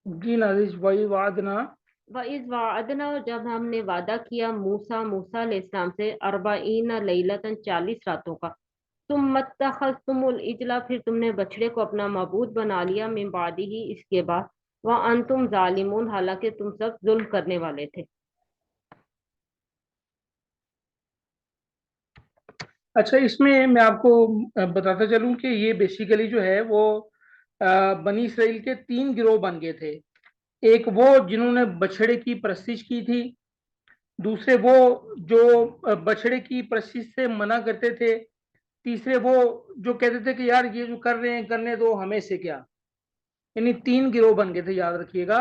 جی نازش وہی وعدنا، وَإِذْ وَعَدْنَا، اور جب ہم نے وعدہ کیا موسیٰ علیہ السلام سے 40 لیلۃً 40 راتوں کا، ثم اتخذتم العجل، پھر تم نے بچڑے کو اپنا معبود بنا لیا، من بعدہ، اس کے بعد، وانتم ظالمون، حالانکہ تم سب ظلم کرنے والے تھے۔ اچھا اس میں آپ کو بتاتا چلوں کہ یہ بیسیکلی جو ہے وہ بنی اسرائیل کے تین گروہ بن گئے تھے۔ ایک وہ جنہوں نے بچڑے کی پرستش کی تھی، دوسرے وہ جو بچڑے کی پرستش سے منع کرتے تھے، تیسرے وہ جو کہتے تھے کہ یار یہ جو کر رہے ہیں کرنے دو، ہمیں سے کیا۔ یعنی تین گروہ بن گئے تھے، یاد رکھیے گا۔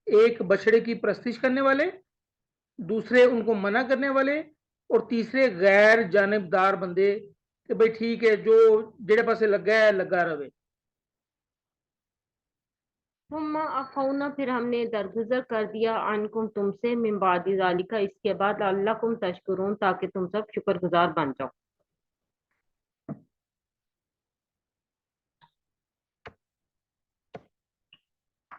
ایک بچڑے کی پرستش کرنے والے، دوسرے ان کو منع کرنے والے، اور تیسرے غیر جانبدار بندے کہ بھئی ٹھیک ہے جو جڑے پاسے لگا ہے لگا رہے۔ ثم عفونا، پھر ہم نے درگزر کر دیا، عنکم تم سے، من بعد ذالک، اس کے بعد، لعلکم تشکرون، تاکہ تم سب شکر گزار بن جاؤ۔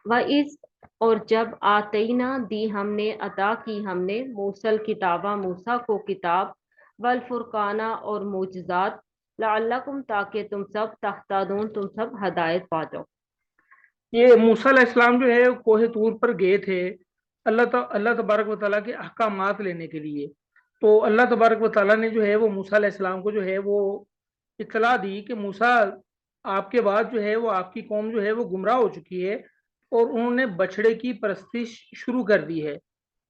وَإِذْ، اور جب، آتینا، دی ہم نے، عطا کی ہم نے، موسیٰ کتابہ، موسیٰ کو کتاب، والفرقانہ، اور معجزات، لعلکم، تاکہ تم سب تہتدون، تم سب ہدایت پا جاؤ۔ یہ موسیٰ علیہ السلام جو ہے کوہ طور پر گئے تھے اللہ تبارک و تعالیٰ کے احکامات لینے کے لیے۔ تو اللہ تبارک و تعالیٰ نے جو ہے وہ موسیٰ علیہ السلام کو جو ہے وہ اطلاع دی کہ موسیٰ، آپ کے بعد جو ہے وہ آپ کی قوم جو ہے وہ گمراہ ہو چکی ہے اور انہوں نے بچڑے کی پرستش شروع کر دی ہے۔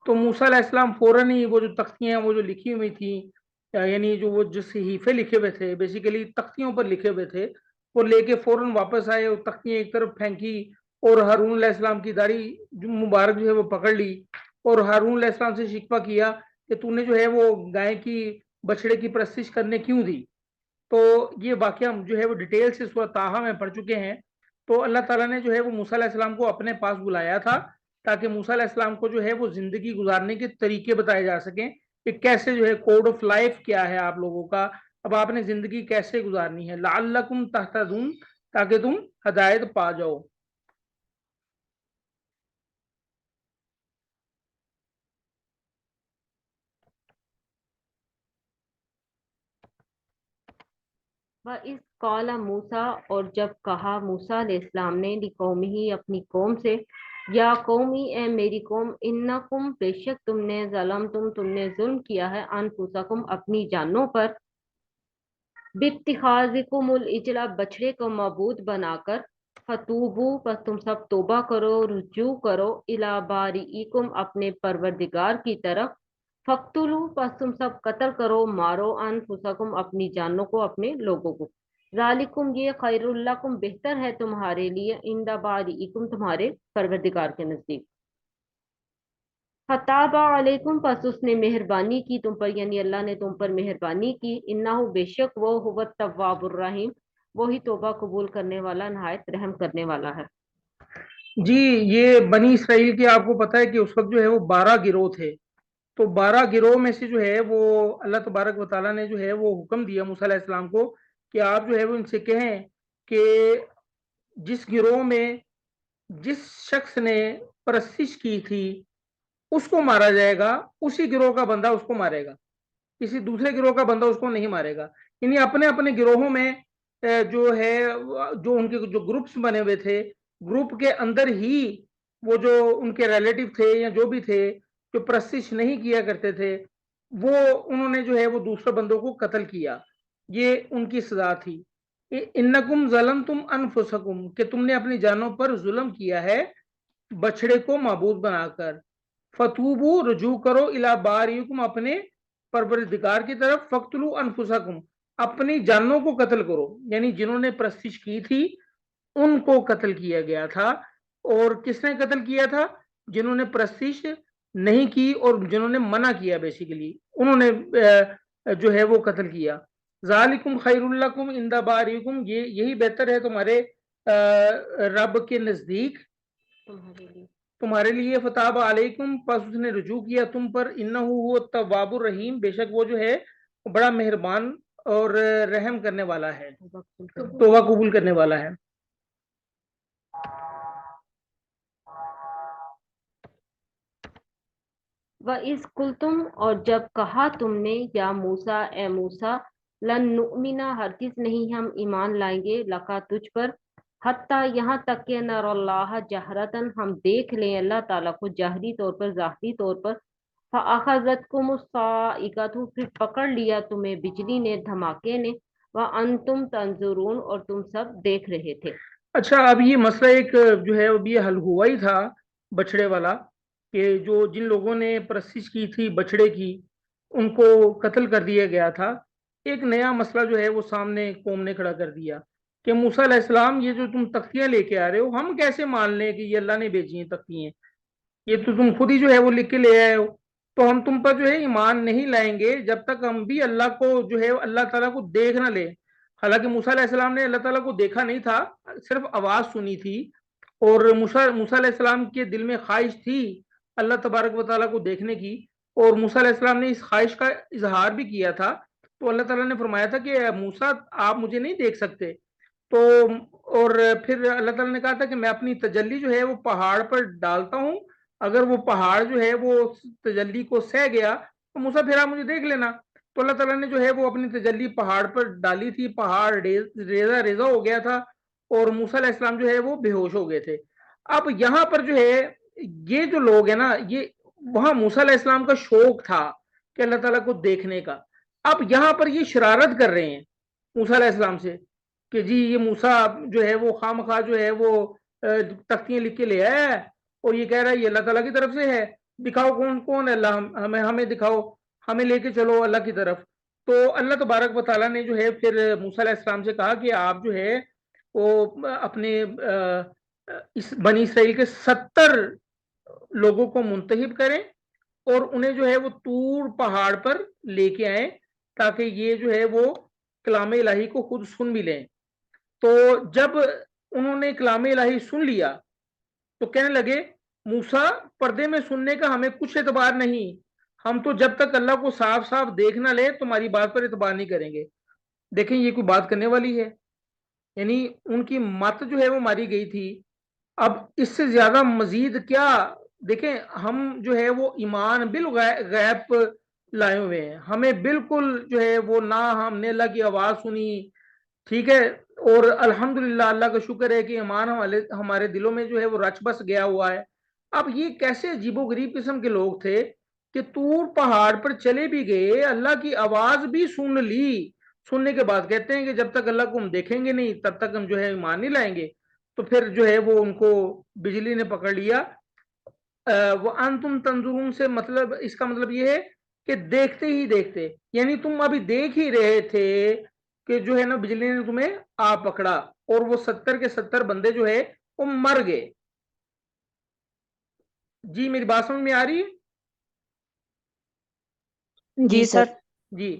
تو موسیٰ علیہ السلام فوراً ہی وہ جو تختیاں وہ جو لکھی ہوئی تھیں، یعنی جو وہ جو صحیفے لکھے ہوئے تھے، بیسیکلی تختیوں پر لکھے ہوئے تھے، وہ لے کے فوراً واپس آئے اور تختیاں ایک طرف پھینکی، اور ہارون علیہ السلام کی داڑھی مبارک جو ہے وہ پکڑ لی، اور ہارون علیہ السلام سے شکوہ کیا کہ تو نے جو ہے وہ گائے کی بچڑے کی پرستش کرنے کیوں دی۔ تو یہ واقعہ جو ہے وہ ڈیٹیل سے سورہ طٰہٰ میں پڑھ چکے ہیں۔ تو اللہ تعالیٰ نے جو ہے وہ موسیٰ علیہ السلام کو اپنے پاس بلایا تھا تاکہ موسیٰ علیہ السلام کو جو ہے وہ زندگی گزارنے کے طریقے بتائے جا سکیں کہ کیسے جو ہے کوڈ آف لائف کیا ہے آپ لوگوں کا، اب آپ نے زندگی کیسے گزارنی ہے، لعلکم تہتدون، تاکہ تم ہدایت پا جاؤ۔ وَإِذْ قَالَ موسیٰ، اور جب کہا موسیٰ علیہ السلام نے، لِقَوْمِهِ، اپنی قوم سے، یا قومی، اے میری قوم، انکم، بے شک تم نے، ظلمتم، تم نے ظلم کیا ہے، انفسکم، اپنی جانوں پر، باتخاذکم العجل، بچڑے کو معبود بنا کر، فتوبو، پس تم سب توبہ کرو، رجوع کرو، الی بارئکم، اپنے پروردگار کی طرف، فقتلو، پس تم سب قتل کرو، مارو، انفسکم، اپنی جانوں کو، اپنے لوگوں کو، ذالکم، یہ، خیر لکم، بہتر ہے تمہارے لیے، عند بارئکم، تمہارے پروردگار کے نزدیک۔ فتاب علیکم، پس اس نے مہربانی کی تم پر، یعنی اللہ نے تم پر مہربانی کی، انہ، بے شک وہ، هو التواب الرحیم، وہی توبہ قبول کرنے والا، نہایت رحم کرنے والا ہے۔ جی یہ بنی اسرائیل کے آپ کو پتا ہے کہ اس وقت جو ہے وہ 12 گروہ تھے۔ تو 12 گروہ میں سے جو ہے وہ اللہ تبارک و تعالیٰ نے جو ہے وہ حکم دیا موسیٰ علیہ السلام کو کہ آپ جو ہے وہ ان سے کہیں کہ جس گروہ میں جس شخص نے پرستش کی تھی اس کو مارا جائے گا، اسی گروہ کا بندہ اس کو مارے گا، کسی دوسرے گروہ کا بندہ اس کو نہیں مارے گا۔ یعنی اپنے اپنے گروہوں میں جو ہے جو ان کے جو گروپس بنے ہوئے تھے، گروپ کے اندر ہی وہ جو ان کے ریلیٹو تھے یا جو بھی تھے جو پرستش نہیں کیا کرتے تھے، وہ انہوں نے جو ہے وہ دوسرے بندوں کو قتل کیا۔ یہ ان کی سزا تھی۔ انکم ظلمتم انفسکم، کہ تم نے اپنی جانوں پر ظلم کیا ہے بچڑے کو معبود بنا کر، فتوبو، رجوع کرو، الی بارئکم، اپنے پروردگار کی طرف، فقتلوا انفسکم، اپنی جانوں کو قتل کرو، یعنی جنہوں نے پرستش کی تھی ان کو قتل کیا گیا تھا۔ اور کس نے قتل کیا تھا؟ جنہوں نے پرستش نہیں کی اور جنہوں نے منع کیا، بیسیکلی انہوں نے جو ہے وہ قتل کیا۔ ذالکم خیر لکم عند بارئکم، یہ یہی بہتر ہے تمہارے رب کے نزدیک تمہارے لیے۔ تمہارے لیے، فتاب علیکم، پس اس نے رجوع کیا تم پر، انہ هو التواب الرحیم، بے شک وہ جو ہے بڑا مہربان اور رحم کرنے والا ہے، توبہ قبول کرنے والا ہے۔ وَإِذْ قُلْتُمْ اور جب کہا تم نے یا موسیٰ اے موسیٰ لن نؤمنا ہرگز نہیں ہم ایمان لائیں گے لکا تجھ پر حتیٰ یہاں تک کہ نر اللہ جہرتاً ہم دیکھ لیں اللہ تعالیٰ کو جہری طور پر ظاہری طور پر فَأَخَذَتْكُمُ الصَّاعِقَةُ پھر پکڑ لیا تمہیں بجلی نے دھماکے نے وَأَنْتُمْ تَنْظُرُونَ اور تم سب دیکھ رہے تھے۔ اچھا، اب یہ مسئلہ ایک جو ہے اب یہ حل ہوا ہی تھا بچڑے والا، کہ جو جن لوگوں نے پرستش کی تھی بچڑے کی ان کو قتل کر دیا گیا تھا۔ ایک نیا مسئلہ جو ہے وہ سامنے قوم نے کھڑا کر دیا کہ موسیٰ علیہ السلام یہ جو تم تختیاں لے کے آ رہے ہو ہم کیسے مان لیں کہ یہ اللہ نے بھیجی ہیں تختیاں، یہ تو تم خود ہی جو ہے وہ لکھ کے لے آئے ہو، تو ہم تم پر جو ہے ایمان نہیں لائیں گے جب تک ہم بھی اللہ کو جو ہے اللہ تعالیٰ کو دیکھ نہ لیں۔ حالانکہ موسیٰ علیہ السلام نے اللہ تعالیٰ کو دیکھا نہیں تھا، صرف آواز سنی تھی، اور موسیٰ علیہ السلام کے دل میں خواہش تھی اللہ تبارک و تعالیٰ کو دیکھنے کی، اور موسیٰ علیہ السلام نے اس خواہش کا اظہار بھی کیا تھا۔ تو اللہ تعالیٰ نے فرمایا تھا کہ موسیٰ آپ مجھے نہیں دیکھ سکتے، تو اور پھر اللہ تعالیٰ نے کہا تھا کہ میں اپنی تجلی جو ہے وہ پہاڑ پر ڈالتا ہوں، اگر وہ پہاڑ جو ہے وہ تجلی کو سہ گیا تو موسیٰ پھر آپ مجھے دیکھ لینا۔ تو اللہ تعالیٰ نے جو ہے وہ اپنی تجلی پہاڑ پر ڈالی تھی، پہاڑ ریزہ ریزہ ہو گیا تھا اور موسیٰ علیہ السلام جو ہے وہ بے ہوش ہو گئے تھے۔ اب یہاں پر جو ہے یہ جو لوگ ہیں نا، یہ وہاں موسیٰ علیہ السلام کا شوق تھا کہ اللہ تعالیٰ کو دیکھنے کا، اب یہاں پر یہ شرارت کر رہے ہیں موسیٰ علیہ السلام سے کہ جی یہ موسیٰ جو ہے وہ خواہ جو ہے وہ تختیاں لکھ کے لے آیا ہے اور یہ کہہ رہا ہے یہ اللہ تعالیٰ کی طرف سے ہے، دکھاؤ کون کون ہے اللہ، ہمیں دکھاؤ، ہمیں لے کے چلو اللہ کی طرف۔ تو اللہ تبارک و تعالیٰ نے جو ہے پھر موسیٰ علیہ السلام سے کہا کہ آپ جو ہے وہ اپنے اس بنی اسرائیل کے 70 لوگوں کو منتخب کریں اور انہیں جو ہے وہ طور پہاڑ پر لے کے آئیں تاکہ یہ جو ہے وہ کلام الہی کو خود سن بھی لیں۔ تو جب انہوں نے کلام الہی سن لیا تو کہنے لگے موسیٰ پردے میں سننے کا ہمیں کچھ اعتبار نہیں، ہم تو جب تک اللہ کو صاف صاف دیکھ نہ لے تمہاری بات پر اعتبار نہیں کریں گے۔ دیکھیں یہ کوئی بات کرنے والی ہے، یعنی ان کی مت جو ہے وہ ماری گئی تھی، اب اس سے زیادہ مزید کیا؟ دیکھیں ہم جو ہے وہ ایمان بالغیب پر لائے ہوئے ہیں، ہمیں بالکل جو ہے وہ نہ ہم نے اللہ کی آواز سنی، ٹھیک ہے، اور الحمدللہ اللہ کا شکر ہے کہ ایمان ہمارے دلوں میں جو ہے وہ رچ بس گیا ہوا ہے۔ اب یہ کیسے عجیب و غریب قسم کے لوگ تھے کہ طور پہاڑ پر چلے بھی گئے، اللہ کی آواز بھی سن لی، سننے کے بعد کہتے ہیں کہ جب تک اللہ کو ہم دیکھیں گے نہیں تب تک ہم جو ہے ایمان نہیں لائیں گے۔ تو پھر جو ہے وہ ان کو بجلی نے پکڑ لیا۔ وَأَنْتُمْ تَنْظُرُونَ سے مطلب اس کا مطلب یہ ہے کہ دیکھتے ہی دیکھتے، یعنی تم ابھی دیکھ ہی رہے تھے کہ جو ہے نا بجلی نے تمہیں آ پکڑا اور وہ 70 کے 70 بندے جو ہے وہ مر گئے۔ جی میری بات سمجھ میں آ رہی ہے؟ جی سر۔ جی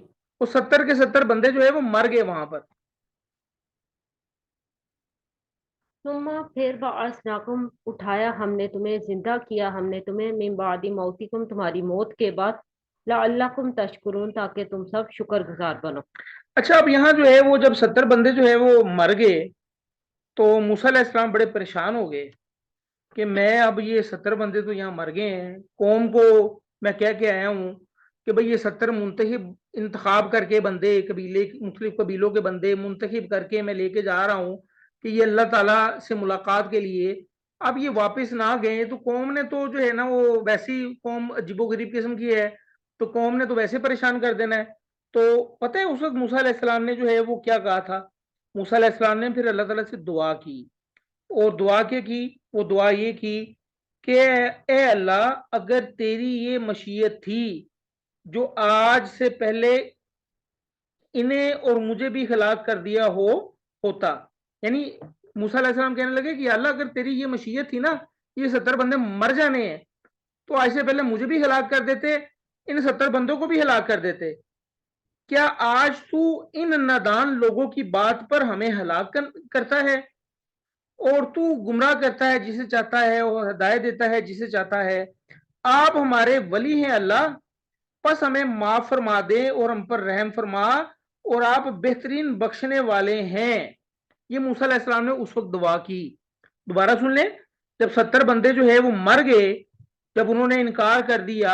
وہ 70 کے 70 بندے جو ہے وہ مر گئے وہاں پر۔ ثم پھر بعثناکم اٹھایا ہم نے تمہیں، زندہ کیا ہم نے تمہیں، من بعد موتکم تمہاری موت کے بعد، لعلکم تشکرون تاکہ تم سب شکر گزار بنو۔ اچھا اب یہاں جو ہے وہ جب 70 بندے جو ہے وہ مر گئے تو موسیٰ علیہ السلام بڑے پریشان ہو گئے کہ میں اب یہ 70 بندے تو یہاں مر گئے ہیں، قوم کو میں کہہ کے آیا ہوں کہ بھئی یہ 70 منتخب انتخاب کر کے بندے مختلف قبیلوں کے بندے منتخب کر کے میں لے کے جا رہا ہوں کہ یہ اللہ تعالیٰ سے ملاقات کے لیے، اب یہ واپس نہ گئے تو قوم نے تو جو ہے نا وہ ویسی قوم عجیب و غریب قسم کی ہے تو قوم نے تو ویسے پریشان کر دینا ہے۔ تو پتہ ہے اس وقت موسیٰ علیہ السلام نے جو ہے وہ کیا کہا تھا؟ موسیٰ علیہ السلام نے پھر اللہ تعالیٰ سے دعا کی، اور دعا کیا کی؟ وہ دعا یہ کی کہ اے اللہ اگر تیری یہ مشیت تھی جو آج سے پہلے انہیں اور مجھے بھی ہلاک کر دیا ہوتا، یعنی موسیٰ علیہ السلام کہنے لگے کہ اللہ اگر تیری یہ مشیت تھی نا یہ 70 بندے مر جانے ہیں تو آج سے پہلے مجھے بھی ہلاک کر دیتے، ان 70 بندوں کو بھی ہلاک کر دیتے، کیا آج تو ان نادان لوگوں کی بات پر ہمیں ہلاک کرتا ہے اور تو گمراہ کرتا ہے جسے چاہتا ہے اور ہدایت دیتا ہے جسے چاہتا ہے؟ آپ ہمارے ولی ہیں اللہ، پس ہمیں معاف فرما دے اور ہم پر رحم فرما، اور آپ بہترین بخشنے والے ہیں۔ یہ موسیٰ علیہ السلام نے اس وقت دعا کی۔ دوبارہ سن لیں، جب 70 بندے جو ہے وہ مر گئے، جب انہوں نے انکار کر دیا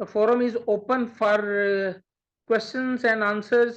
The forum is open for questions and answers.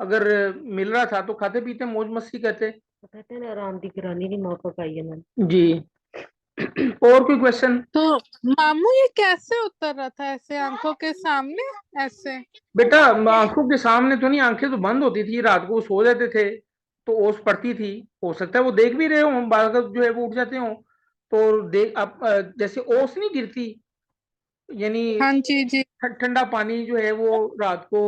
اگر مل رہا تھا تو کھاتے پیتے موج مستی کرتے. کہتے ہیں نا آرام دی گرانی دی موقع پائی ہے. جی اور کوئی کوشچن؟ تو ماموں یہ کیسے اتر رہا تھا ایسے آنکھوں کے سامنے ایسے؟ بیٹا آنکھوں کے سامنے تو نہیں، آنکھیں تو بند ہوتی تھی، رات کو سو جاتے تھے تو اوس پڑتی تھی. ہو سکتا ہے وہ دیکھ بھی رہے ہوں، بعض جو ہے وہ اٹھ جاتے ہوں تو دیکھ اب جیسے اوس نہیں گرتی، یعنی ہاں جی جی. ٹھنڈا پانی جو ہے وہ رات کو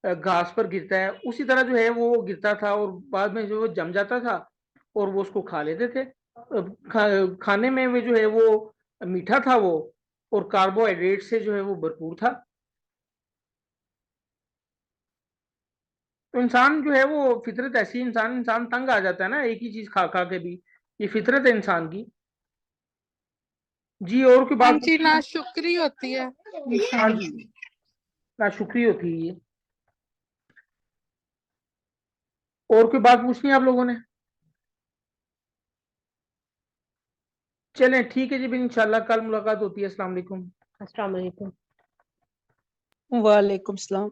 گھاس پر گرتا ہے، اسی طرح جو ہے وہ گرتا تھا اور بعد میں جو جم جاتا تھا اور وہ اس کو کھا لیتے تھے. کھانے میں وہ جو ہے وہ میٹھا تھا وہ، اور کاربوہائیڈریٹ سے جو ہے وہ بھرپور تھا. تو انسان جو ہے وہ فطرت ایسی، انسان تنگ آ جاتا ہے نا ایک ہی چیز کھا کھا کے بھی، یہ فطرت ہے انسان کی. جی اور کوئی ہاں بات؟ جی، ناشکری ہوتی ہے ہاں انسان جی کی. ناشکری ہوتی ہے یہ. اور کوئی بات پوچھنی ہے آپ لوگوں نے؟ چلیں ٹھیک ہے جی، انشاءاللہ کل ملاقات ہوتی ہے. السلام علیکم. السلام علیکم. وعلیکم السلام.